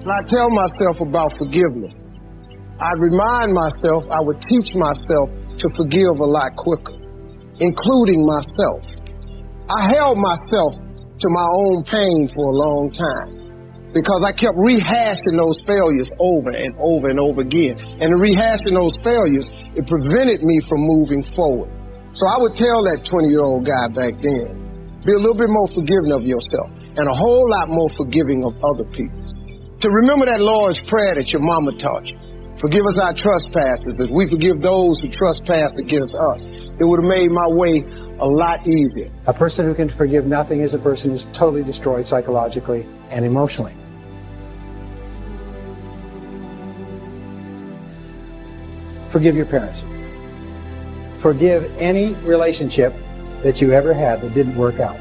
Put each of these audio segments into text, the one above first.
I tell myself about forgiveness. I'd remind myself, I would teach myself to forgive a lot quicker, including myself. I held myself to my own pain for a long time because I kept rehashing those failures over and over and over again. And in rehashing those failures, it prevented me from moving forward. So I would tell that 20-year-old guy back then, be a little bit more forgiving of yourself and a whole lot more forgiving of other people. To remember that Lord's Prayer that your mama taught you. Forgive us our trespasses as we forgive those who trespass against us. It would have made my way a lot easier. A person who can forgive nothing is a person who's totally destroyed psychologically and emotionally. Forgive your parents. Forgive any relationship that you ever had that didn't work out.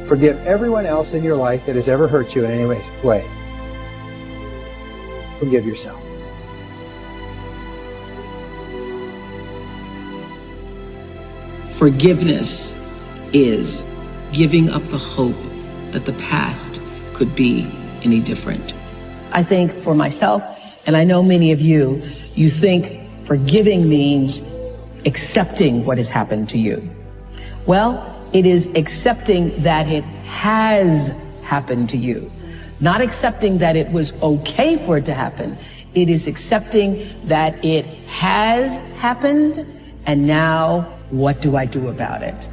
Forgive everyone else in your life that has ever hurt you in any way. Forgive yourself. Forgiveness is giving up the hope that the past could be any different. I think for myself, and I know many of you, you think forgiving means accepting what has happened to you. Well, it is accepting that it has happened to you. Not accepting that it was okay for it to happen. It is accepting that it has happened, and now what do I do about it?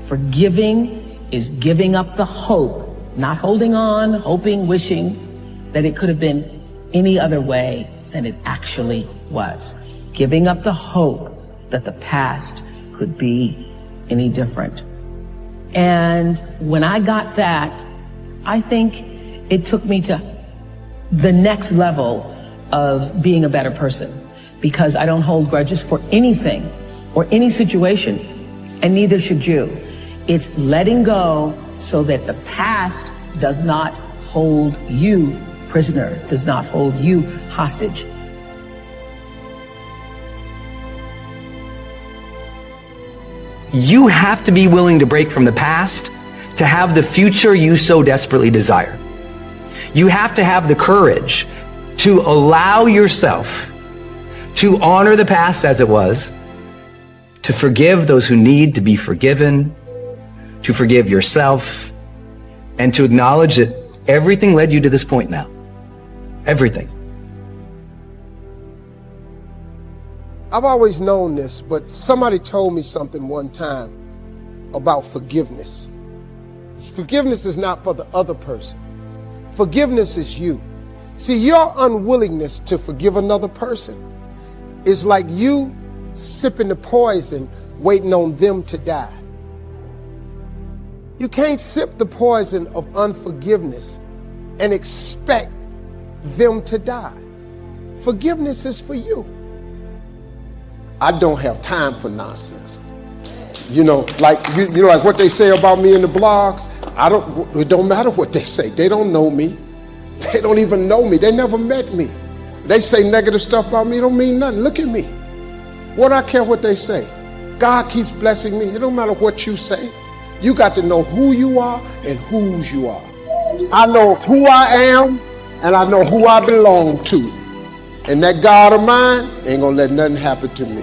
Forgiving is giving up the hope, not holding on, hoping, wishing that it could have been any other way than it actually was. Giving up the hope that the past could be any different. And when I got that, I think it took me to the next level of being a better person, because I don't hold grudges for anything or any situation, and neither should you. It's letting go so that the past does not hold you prisoner, does not hold you hostage. You have to be willing to break from the past to have the future you so desperately desire. You have to have the courage to allow yourself to honor the past as it was, to forgive those who need to be forgiven, to forgive yourself, and to acknowledge that everything led you to this point now. Everything. I've always known this, but somebody told me something one time about forgiveness. Forgiveness is not for the other person. Forgiveness is you. See, your unwillingness to forgive another person is like you sipping the poison, waiting on them to die. You can't sip the poison of unforgiveness and expect them to die. Forgiveness is for you. I don't have time for nonsense. You know, like like what they say about me in the blogs. It don't matter what they say. They don't know me. They don't even know me. They never met me. They say negative stuff about me. It don't mean nothing. Look at me. What I care what they say. God keeps blessing me. It don't matter what you say. You got to know who you are and whose you are. I know who I am and I know who I belong to. And that God of mine ain't gonna let nothing happen to me.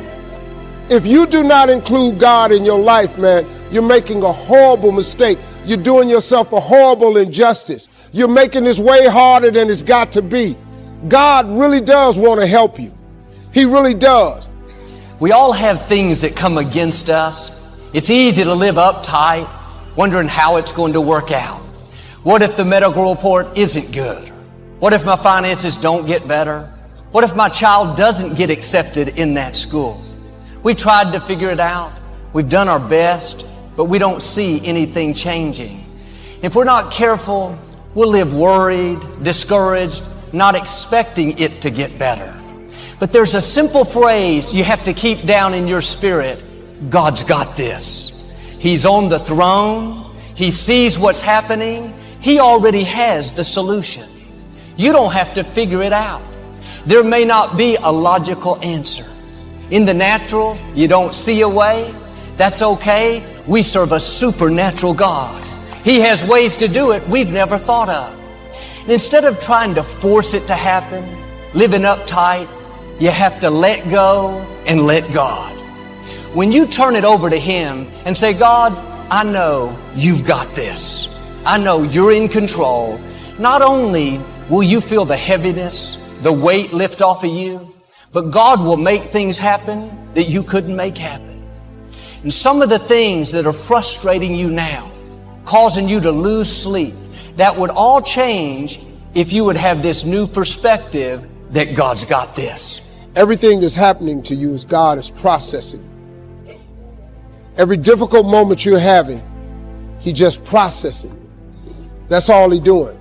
If you do not include God in your life, man, you're making a horrible mistake. You're doing yourself a horrible injustice. You're making this way harder than it's got to be. God really does want to help you. He really does. We all have things that come against us. It's easy to live uptight, wondering how it's going to work out. What if the medical report isn't good? What if my finances don't get better? What if my child doesn't get accepted in that school? We tried to figure it out. We've done our best, but we don't see anything changing. If we're not careful, we'll live worried, discouraged, not expecting it to get better. But there's a simple phrase you have to keep down in your spirit. God's got this. He's on the throne. He sees what's happening. He already has the solution. You don't have to figure it out. There may not be a logical answer. In the natural, you don't see a way. That's okay. We serve a supernatural God. He has ways to do it we've never thought of. And instead of trying to force it to happen, living uptight, you have to let go and let God. When you turn it over to Him and say, God, I know you've got this. I know you're in control. Not only will you feel the heaviness, the weight lift off of you, but God will make things happen that you couldn't make happen. And some of the things that are frustrating you now, causing you to lose sleep, that would all change if you would have this new perspective that God's got this. Everything that's happening to you is God is processing. Every difficult moment you're having, He just processing. That's all He's doing.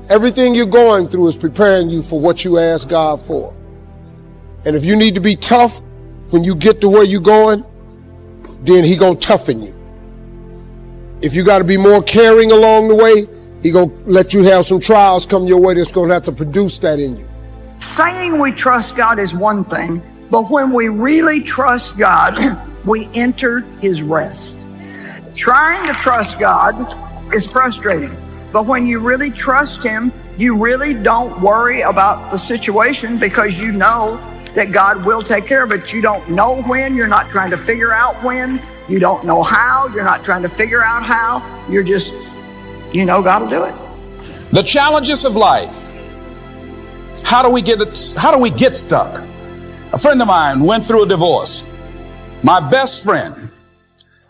Everything you're going through is preparing you for what you ask God for. And if you need to be tough when you get to where you're going, then He gonna toughen you. If you got to be more caring along the way, He gonna let you have some trials come your way that's gonna have to produce that in you. Saying we trust God is one thing, but when we really trust God, we enter His rest. Trying to trust God is frustrating, but when you really trust Him, you really don't worry about the situation because you know that God will take care of it. You don't know when, you're not trying to figure out when, you don't know how, you're not trying to figure out how, you're just, you know God will do it. The challenges of life. How do we get stuck? A friend of mine went through a divorce. My best friend.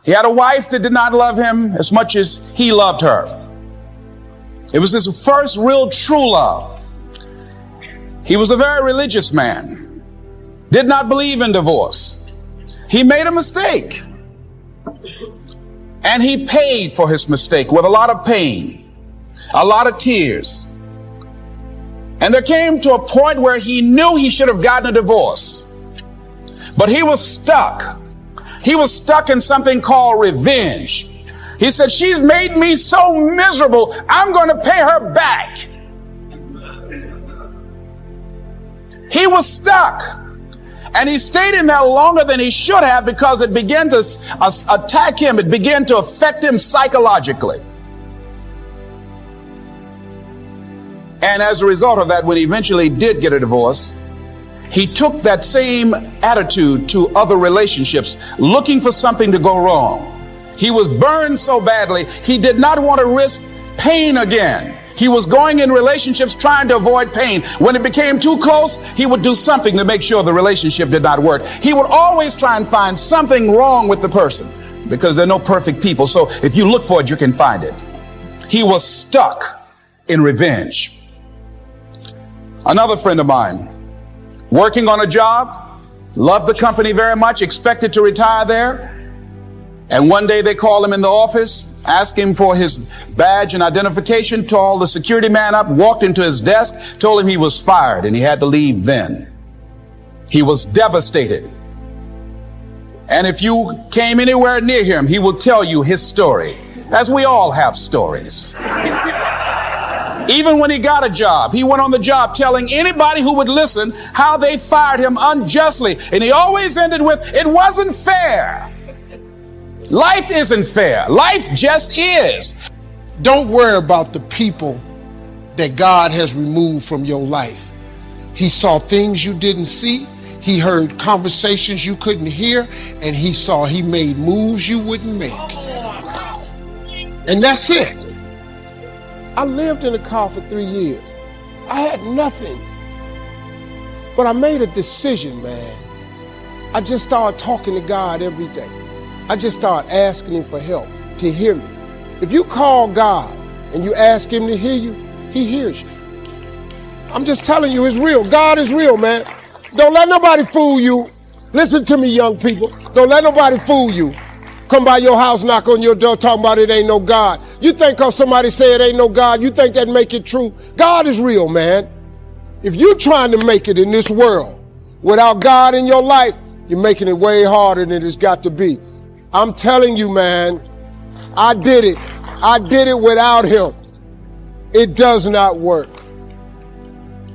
He had a wife that did not love him as much as he loved her. It was his first real true love. He was a very religious man. Did not believe in divorce. He made a mistake. And he paid for his mistake with a lot of pain, a lot of tears. And there came to a point where he knew he should have gotten a divorce. But he was stuck. He was stuck in something called revenge. He said, she's made me so miserable, I'm going to pay her back. He was stuck. And he stayed in there longer than he should have because it began to attack him. It began to affect him psychologically. And as a result of that, when he eventually did get a divorce, he took that same attitude to other relationships, looking for something to go wrong. He was burned so badly, he did not want to risk pain again. He was going in relationships trying to avoid pain. When it became too close, he would do something to make sure the relationship did not work. He would always try and find something wrong with the person because there are no perfect people. So if you look for it, you can find it. He was stuck in revenge. Another friend of mine, working on a job, loved the company very much, expected to retire there. And one day they called him in the office, asked him for his badge and identification, called the security man up, walked into his desk, told him he was fired and he had to leave then. He was devastated. And if you came anywhere near him, he will tell you his story, as we all have stories. Even when he got a job, he went on the job telling anybody who would listen how they fired him unjustly. And he always ended with, it wasn't fair. Life isn't fair. Life just is. Don't worry about the people that God has removed from your life. He saw things you didn't see. He heard conversations you couldn't hear. And he made moves you wouldn't make. And that's it. I lived in a car for 3 years. I had nothing. But I made a decision, man. I just started talking to God every day. I just started asking Him for help, to hear me. If you call God and you ask Him to hear you, He hears you. I'm just telling you, it's real. God is real, man. Don't let nobody fool you. Listen to me, young people. Don't let nobody fool you. Come by your house, knock on your door, talking about it ain't no God. You think because somebody say it ain't no God, you think that make it true? God is real, man. If you're trying to make it in this world without God in your life, you're making it way harder than it's got to be. I'm telling you, man, I did it. I did it without Him. It does not work.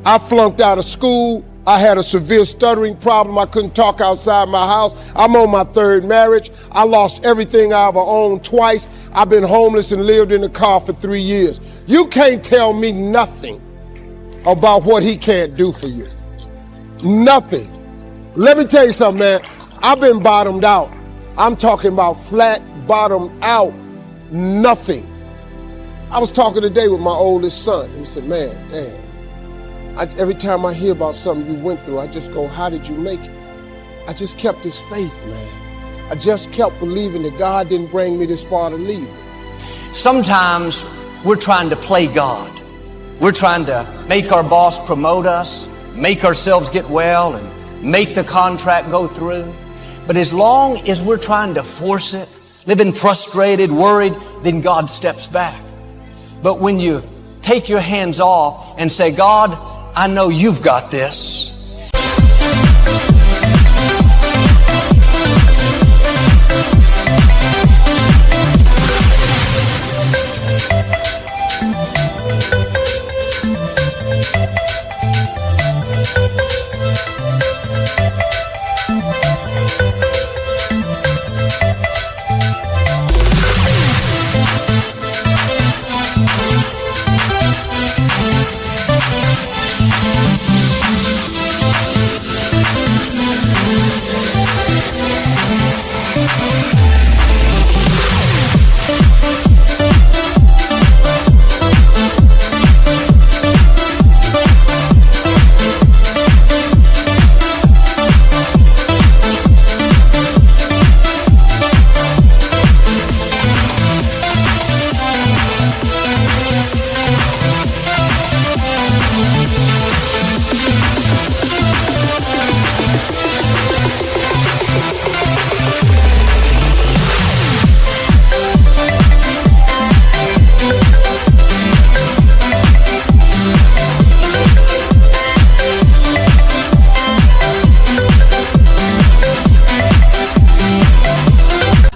I flunked out of school. I had a severe stuttering problem. I couldn't talk outside my house. I'm on my 3rd marriage. I lost everything I ever owned twice. I've been homeless and lived in a car for 3 years. You can't tell me nothing about what he can't do for you. Nothing. Let me tell you something, man. I've been bottomed out. I'm talking about flat bottomed out. Nothing. I was talking today with my oldest son. He said, man, every time I hear about something you went through, I just go, how did you make it? I just kept this faith, man. I just kept believing that God didn't bring me this far to leave me. Sometimes we're trying to play God. We're trying to make our boss promote us, make ourselves get well, and make the contract go through. But as long as we're trying to force it, living frustrated, worried, then God steps back. But when you take your hands off and say, God, I know you've got this.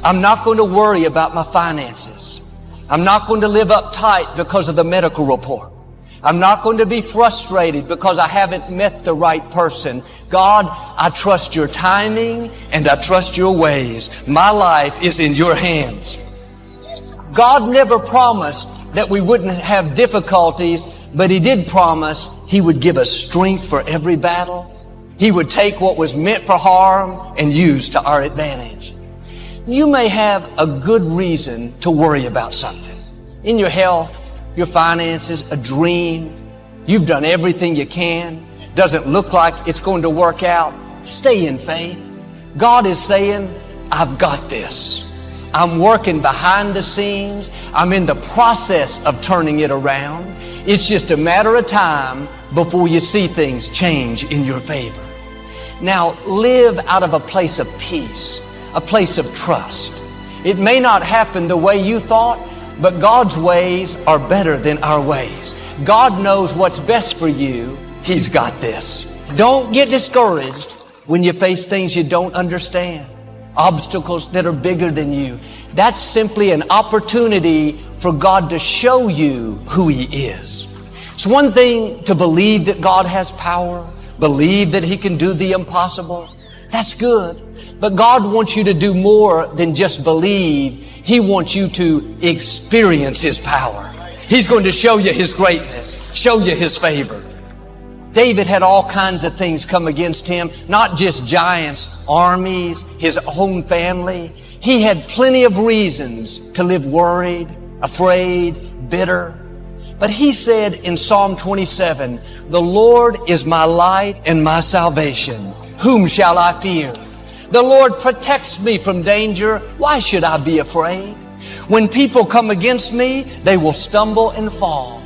I'm not going to worry about my finances. I'm not going to live uptight because of the medical report. I'm not going to be frustrated because I haven't met the right person. God, I trust your timing and I trust your ways. My life is in your hands. God never promised that we wouldn't have difficulties, but He did promise He would give us strength for every battle. He would take what was meant for harm and use to our advantage. You may have a good reason to worry about something. In your health, your finances, a dream. You've done everything you can. Doesn't look like it's going to work out. Stay in faith. God is saying, I've got this. I'm working behind the scenes. I'm in the process of turning it around. It's just a matter of time before you see things change in your favor. Now, live out of a place of peace. A place of trust. It may not happen the way you thought, but God's ways are better than our ways. God knows what's best for you. He's got this. Don't get discouraged when you face things you don't understand, obstacles that are bigger than you. That's simply an opportunity for God to show you who He is. It's one thing to believe that God has power, believe that He can do the impossible. That's good. But God wants you to do more than just believe. He wants you to experience His power. He's going to show you His greatness, show you His favor. David had all kinds of things come against him, not just giants, armies, his own family. He had plenty of reasons to live worried, afraid, bitter. But he said in Psalm 27, the Lord is my light and my salvation. Whom shall I fear? The Lord protects me from danger. Why should I be afraid? When people come against me, they will stumble and fall.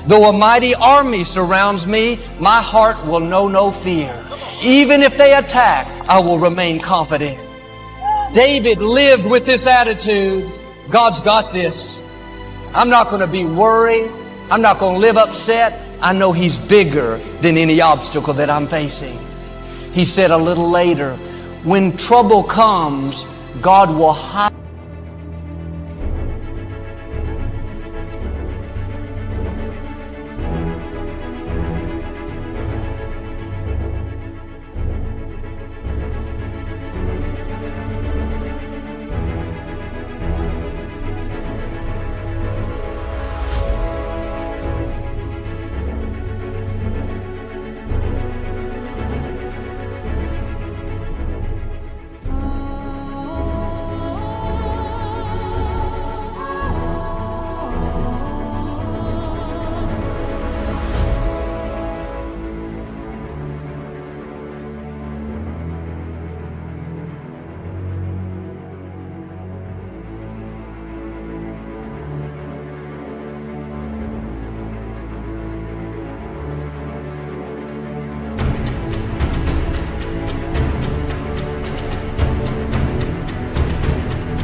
Though a mighty army surrounds me, my heart will know no fear. Even if they attack, I will remain confident. David lived with this attitude. God's got this. I'm not going to be worried. I'm not going to live upset. I know He's bigger than any obstacle that I'm facing. He said a little later, when trouble comes, God will hide.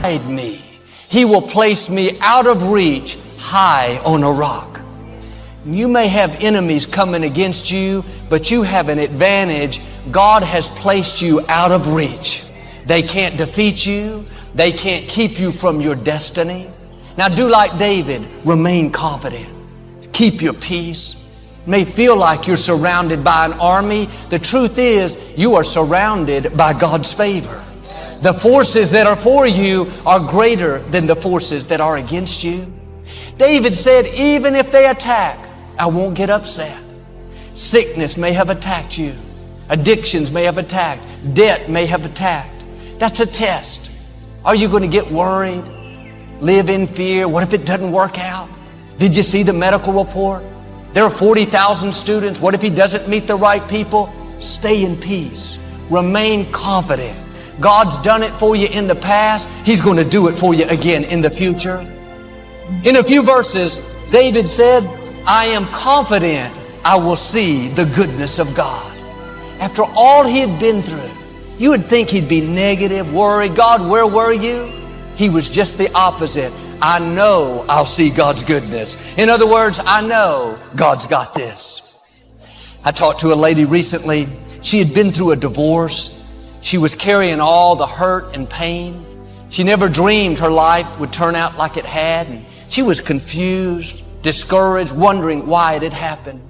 hide me. He will place me out of reach, high on a rock. You may have enemies coming against you, but you have an advantage. God has placed you out of reach. They can't defeat you. They can't keep you from your destiny. Now do like David. Remain confident. Keep your peace. It may feel like you're surrounded by an army. The truth is, you are surrounded by God's favor. The forces that are for you are greater than the forces that are against you. David said, even if they attack, I won't get upset. Sickness may have attacked you. Addictions may have attacked. Debt may have attacked. That's a test. Are you going to get worried? Live in fear? What if it doesn't work out? Did you see the medical report? There are 40,000 students. What if he doesn't meet the right people? Stay in peace. Remain confident. God's done it for you in the past. He's going to do it for you again in the future. In a few verses, David said, I am confident I will see the goodness of God. After all he had been through, you would think he'd be negative, worried. God, where were you? He was just the opposite. I know I'll see God's goodness. In other words, I know God's got this. I talked to a lady recently. She had been through a divorce. She was carrying all the hurt and pain. She never dreamed her life would turn out like it had. And she was confused, discouraged, wondering why it had happened.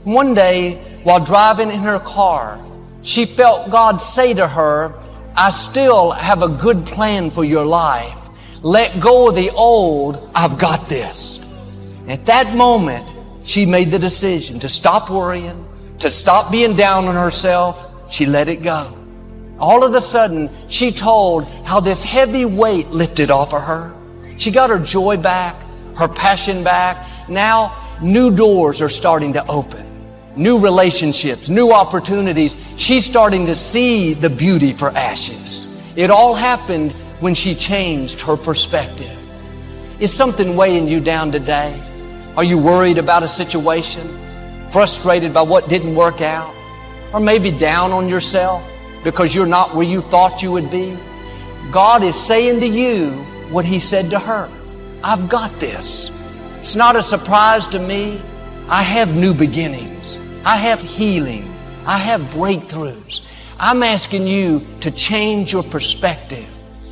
One day, while driving in her car, she felt God say to her, I still have a good plan for your life. Let go of the old. I've got this. At that moment, she made the decision to stop worrying, to stop being down on herself. She let it go. All of a sudden, she told how this heavy weight lifted off of her. She got her joy back, her passion back. Now, new doors are starting to open. New relationships, new opportunities. She's starting to see the beauty for ashes. It all happened when she changed her perspective. Is something weighing you down today? Are you worried about a situation? Frustrated by what didn't work out? Or maybe down on yourself because you're not where you thought you would be? God is saying to you what He said to her. I've got this. It's not a surprise to me. I have new beginnings. I have healing. I have breakthroughs. I'm asking you to change your perspective.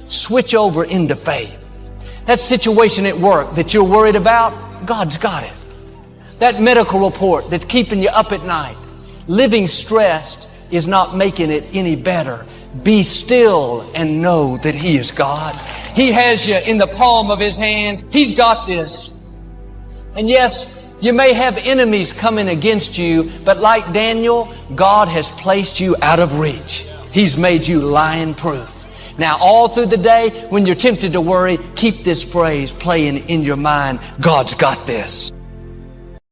Switch over into faith. That situation at work that you're worried about, God's got it. That medical report that's keeping you up at night, living stressed is not making it any better. Be still and know that He is God. He has you in the palm of His hand. He's got this. And yes, you may have enemies coming against you, but like Daniel, God has placed you out of reach. He's made you lion-proof. Now, all through the day, when you're tempted to worry, keep this phrase playing in your mind. God's got this.